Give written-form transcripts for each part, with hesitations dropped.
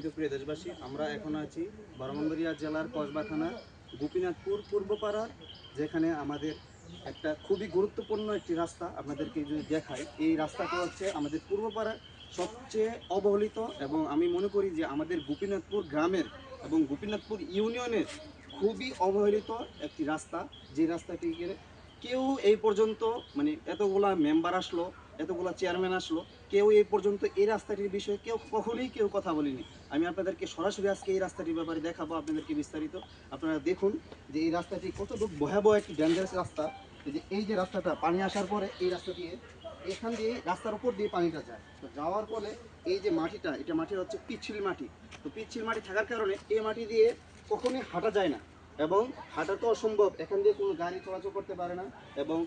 সম্মানিত প্রিয় দেশবাসী, আমরা এখন আছি ব্রাহ্মণবাড়িয়া জেলার কসবা থানার গোপীনাথপুর পূর্বপাড়ার, যেখানে আমাদের একটা খুবই গুরুত্বপূর্ণ একটি রাস্তা আপনাদেরকে যদি দেখাই। এই রাস্তাটা হচ্ছে আমাদের পূর্বপাড়ার সবচেয়ে অবহেলিত এবং আমি মনে করি যে আমাদের গোপীনাথপুর গ্রামের এবং গোপীনাথপুর ইউনিয়নের খুবই অবহেলিত একটি রাস্তা। যে রাস্তাটিকে কেউ এই পর্যন্ত মানে এতগুলা মেম্বার আসলো, এতগুলা চেয়ারম্যান আসলো, কেউ এই পর্যন্ত এই রাস্তাটির বিষয়ে কখনোই কথা বলেনি। আমি আপনাদেরকে সরাসরি আজকে এই রাস্তাটির ব্যাপারে দেখাবো আপনাদেরকে বিস্তারিত। আপনারা দেখুন যে এই রাস্তাটি কতটুকু ভয়াবহ একটি ডেঞ্জারাস রাস্তা। এই যে রাস্তাটা পানি আসার পরে এই রাস্তা দিয়ে এখান দিয়ে রাস্তার উপর দিয়ে পানিটা যায়, তো যাওয়ার পরে এই যে মাটিটা, এটা মাটি হচ্ছে পিচ্ছিল মাটি। তো পিচ্ছিল মাটি থাকার কারণে এই মাটি দিয়ে কখনোই হাঁটা যায় না এবং হাঁটা তো অসম্ভব। এখান দিয়ে কোনো গাড়ি চলাচল করতে পারে না এবং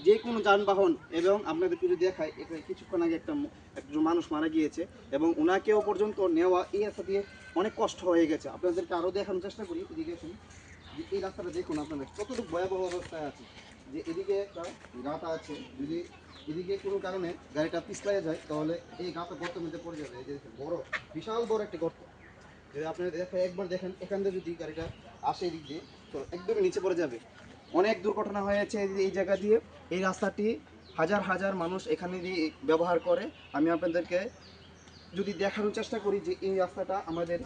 যে কোনো যানবাহন। এবং আপনাদেরকে যদি দেখায়, এখানে কিছুক্ষণ আগে একজন মানুষ মারা গিয়েছে এবং ওনাকেও পর্যন্ত নেওয়া এই রাস্তা দিয়ে অনেক কষ্ট হয়ে গেছে। আপনাদেরকে আরও দেখানোর চেষ্টা করি। এদিকে দেখুন যে এই রাস্তাটা দেখুন আপনাদের কতটুকু ভয়াবহ অবস্থায় আছে। যে এদিকে একটা গাঁথা আছে, যদি এদিকে কোনো কারণে গাড়িটা পিছলাইয়া যায় তাহলে এই গাঁথা গর্তের মধ্যে পড়ে যাবে। এই যে দেখুন বড়, বিশাল বড় একটি গর্ত। যদি আপনারা একবার দেখেন এখান থেকে যদি গাড়িটা আসে এদিক দিয়ে, তো একদমই নিচে পড়ে যাবে। অনেক দুর্ঘটনা হয়েছে এই জায়গা দিয়ে। এই রাস্তাটি হাজার হাজার মানুষ এখানে দিয়ে ব্যবহার করে। আমি আপনাদেরকে যদি দেখানোর চেষ্টা করি যে এই রাস্তাটা আমাদের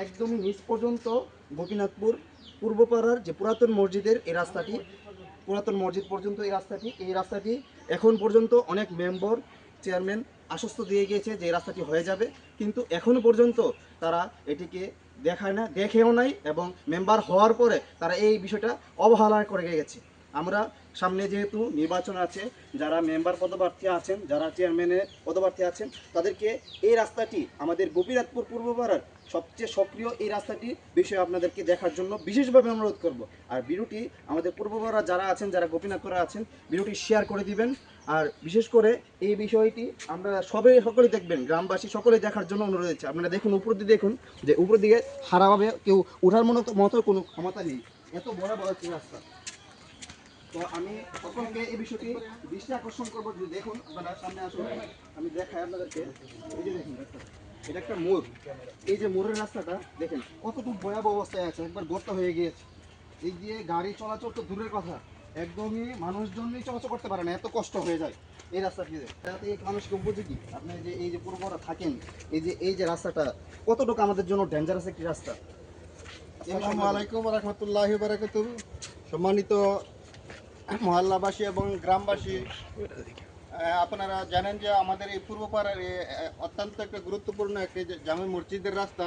একদমই নিচ পর্যন্ত গোপীনাথপুর পূর্বপাড়ার যে পুরাতন মসজিদের এই রাস্তাটি, পুরাতন মসজিদ পর্যন্ত এই রাস্তাটি এখন পর্যন্ত অনেক মেম্বার চেয়ারম্যান আশ্বস্ত দিয়ে গিয়েছে যে এই রাস্তাটি হয়ে যাবে, কিন্তু এখনও পর্যন্ত তারা এটিকে দেখায় না, দেখেও নাই এবং মেম্বার হওয়ার পরে তারা এই বিষয়টা অবহেলা করে গেছে। আমরা সামনে যেহেতু নির্বাচন আছে, যারা মেম্বার পদপ্রার্থী আছেন, যারা চেয়ারম্যানের পদপ্রার্থী আছেন, তাদেরকে এই রাস্তাটি আমাদের গোপীনাথপুর পূর্বপাড়ার সবচেয়ে সক্রিয় এই রাস্তাটি বিষয়ে আপনাদেরকে দেখার জন্য বিশেষভাবে অনুরোধ করব। আর ভিডিওটি আমাদের পূর্বপাড়া যারা আছেন, যারা গোপীনাথপুরে আছেন, ভিডিওটি শেয়ার করে দিবেন। আর বিশেষ করে এই বিষয়টি আমরা সকলেই দেখবেন, গ্রামবাসী সকলেই দেখার জন্য অনুরোধ হচ্ছে। আপনারা দেখুন উপর দিকে, দেখুন যে উপর দিকে হারাভাবে কেউ ওঠার মতো কোনো ক্ষমতা নেই, এত বড় একটি রাস্তা। তো আমি সকলকে এই বিষয়টি দৃষ্টি আকর্ষণ করবো। যদি দেখুন আপনারা সামনে আসুন, আমি দেখাই আপনাদেরকে। এই যে দেখুন এটা একটা মোড়, এই যে মোড়ের রাস্তাটা দেখেন কতটুকু ভয়াবহ অবস্থায় আছে, একবার গর্ত হয়ে গিয়েছে। এই দিয়ে গাড়ি চলাচল তো দূরের কথা, একদমই মানুষজনই চলাচল করতে পারে না, এত কষ্ট হয়ে যায় এই রাস্তা দিয়ে। যাতে এই মানুষকে উপযোগী, আপনি যে এই যে পূর্বরা থাকেন, এই যে রাস্তাটা কতটুকু আমাদের জন্য ডেঞ্জারাস একটি রাস্তা। আসসালামু আলাইকুম ওয়া রাহমাতুল্লাহি ওয়া বারাকাতুহু। সম্মানিত মহল্লাবাসী এবং গ্রামবাসী, আপনারা জানেন যে আমাদের এই পূর্বপাড়ার অত্যন্ত একটা গুরুত্বপূর্ণ একটি জামে মসজিদের রাস্তা।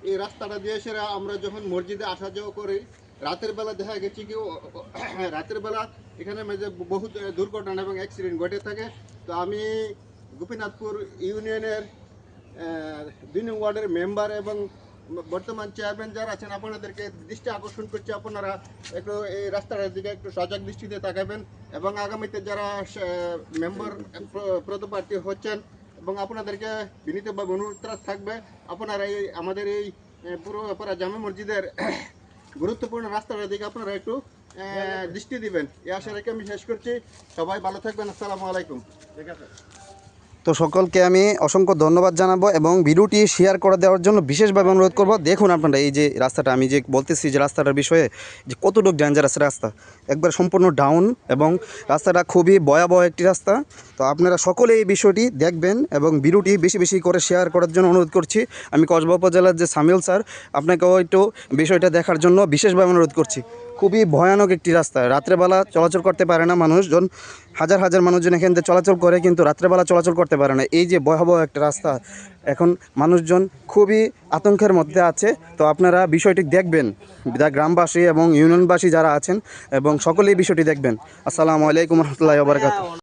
এই রাস্তাটা দিয়ে সেরা আমরা যখন মসজিদে আসা যাওয়া করি, রাতের বেলা দেখা গেছে কি রাতের বেলা এখানে বহু দুর্ঘটনা এবং অ্যাক্সিডেন্ট ঘটে থাকে। তো আমি গোপীনাথপুর ইউনিয়নের 2 নং ওয়ার্ডের মেম্বার এবং বর্তমান চেয়ারম্যান যারা আছেন, আপনাদেরকে দৃষ্টি আকর্ষণ করছি, আপনারা একটু এই রাস্তাটার দিকে একটু সজাগ দৃষ্টিতে তাকাবেন এবং আগামীতে যারা মেম্বার পদপ্রার্থী হচ্ছেন এবং আপনাদেরকে বিনীতভাবে অনুরোধ থাকবে, আপনারা এই আমাদের এই পুরোপাড়া জামে মসজিদের গুরুত্বপূর্ণ রাস্তাটার দিকে আপনারা একটু দৃষ্টি দিবেন। এই আশা রেখে আমি শেষ করছি। সবাই ভালো থাকবেন। আসসালামু আলাইকুম। ঠিক আছে। তো সকলকে আমি অসংখ্য ধন্যবাদ জানাবো এবং ভিডিওটি শেয়ার করে দেওয়ার জন্য বিশেষভাবে অনুরোধ করব। দেখুন আপনারা এই যে রাস্তাটা, আমি যে বলতেছি যে রাস্তাটার বিষয়ে যে কতটুকু ডেঞ্জারাস রাস্তা, একবার সম্পূর্ণ ডাউন এবং রাস্তাটা খুবই ভয়াবহ একটি রাস্তা। তো আপনারা সকলে এই বিষয়টি দেখবেন এবং ভিডিওটি বেশি বেশি করে শেয়ার করার জন্য অনুরোধ করছি। আমি কসবা উপজেলার যে সামিউল স্যার, আপনাকেও একটু বিষয়টা দেখার জন্য বিশেষভাবে অনুরোধ করছি। খুবই ভয়ানক একটি রাস্তা, রাত্রেবেলা চলাচল করতে পারে না মানুষজন, হাজার হাজার মানুষজন এখান থেকে চলাচল করে, কিন্তু রাত্রেবেলা চলাচল করতে পারে না। এই যে ভয়াবহ একটা রাস্তা, এখন মানুষজন খুবই আতঙ্কের মধ্যে আছে। তো আপনারা বিষয়টি দেখবেন, গ্রামবাসী এবং ইউনিয়নবাসী যারা আছেন এবং সকলেই বিষয়টি দেখবেন। আসসালামু আলাইকুম রহমতুল্লাহি ওয়া বারাকাতুহু।